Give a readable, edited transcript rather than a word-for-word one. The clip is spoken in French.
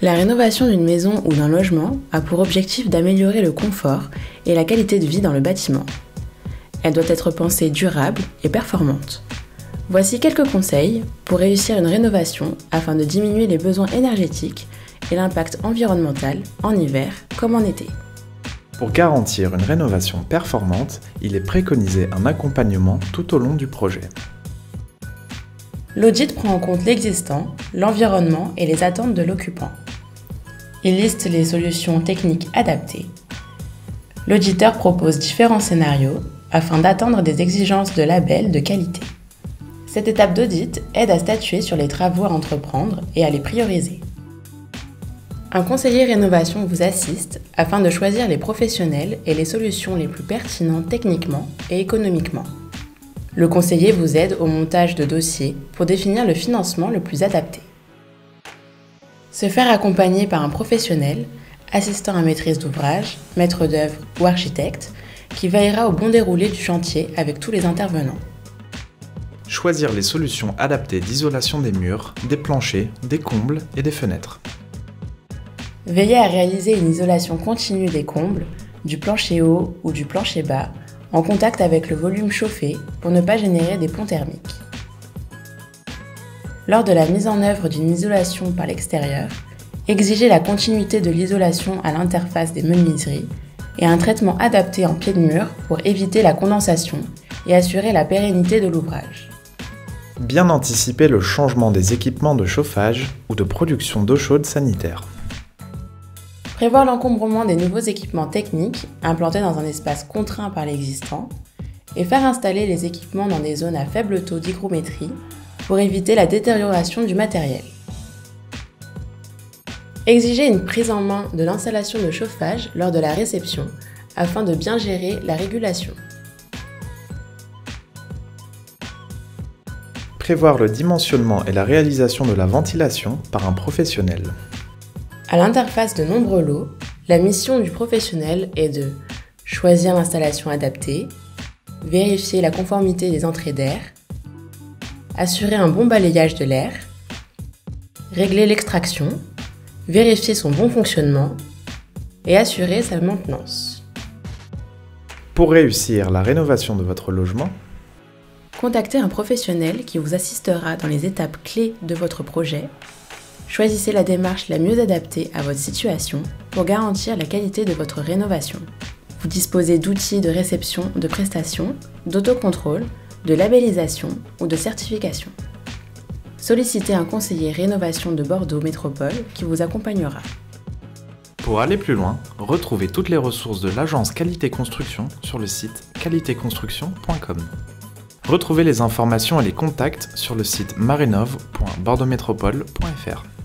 La rénovation d'une maison ou d'un logement a pour objectif d'améliorer le confort et la qualité de vie dans le bâtiment. Elle doit être pensée durable et performante. Voici quelques conseils pour réussir une rénovation afin de diminuer les besoins énergétiques et l'impact environnemental en hiver comme en été. Pour garantir une rénovation performante, il est préconisé un accompagnement tout au long du projet. L'audit prend en compte l'existant, l'environnement et les attentes de l'occupant. Il liste les solutions techniques adaptées. L'auditeur propose différents scénarios afin d'atteindre des exigences de label de qualité. Cette étape d'audit aide à statuer sur les travaux à entreprendre et à les prioriser. Un conseiller rénovation vous assiste afin de choisir les professionnels et les solutions les plus pertinentes techniquement et économiquement. Le conseiller vous aide au montage de dossiers pour définir le financement le plus adapté. Se faire accompagner par un professionnel, assistant à maîtrise d'ouvrage, maître d'œuvre ou architecte, qui veillera au bon déroulé du chantier avec tous les intervenants. Choisir les solutions adaptées d'isolation des murs, des planchers, des combles et des fenêtres. Veillez à réaliser une isolation continue des combles, du plancher haut ou du plancher bas, en contact avec le volume chauffé pour ne pas générer des ponts thermiques. Lors de la mise en œuvre d'une isolation par l'extérieur, exigez la continuité de l'isolation à l'interface des menuiseries et un traitement adapté en pied de mur pour éviter la condensation et assurer la pérennité de l'ouvrage. Bien anticiper le changement des équipements de chauffage ou de production d'eau chaude sanitaire. Prévoir l'encombrement des nouveaux équipements techniques implantés dans un espace contraint par l'existant et faire installer les équipements dans des zones à faible taux d'hygrométrie pour éviter la détérioration du matériel. Exigez une prise en main de l'installation de chauffage lors de la réception afin de bien gérer la régulation. Prévoir le dimensionnement et la réalisation de la ventilation par un professionnel. À l'interface de nombreux lots, la mission du professionnel est de choisir l'installation adaptée, vérifier la conformité des entrées d'air, assurer un bon balayage de l'air, régler l'extraction, vérifier son bon fonctionnement et assurer sa maintenance. Pour réussir la rénovation de votre logement, contactez un professionnel qui vous assistera dans les étapes clés de votre projet. Choisissez la démarche la mieux adaptée à votre situation pour garantir la qualité de votre rénovation. Vous disposez d'outils de réception de prestations, d'autocontrôle, de labellisation ou de certification. Sollicitez un conseiller rénovation de Bordeaux Métropole qui vous accompagnera. Pour aller plus loin, retrouvez toutes les ressources de l'agence Qualité Construction sur le site qualitéconstruction.com. Retrouvez les informations et les contacts sur le site marenov.bordeauxmétropole.fr.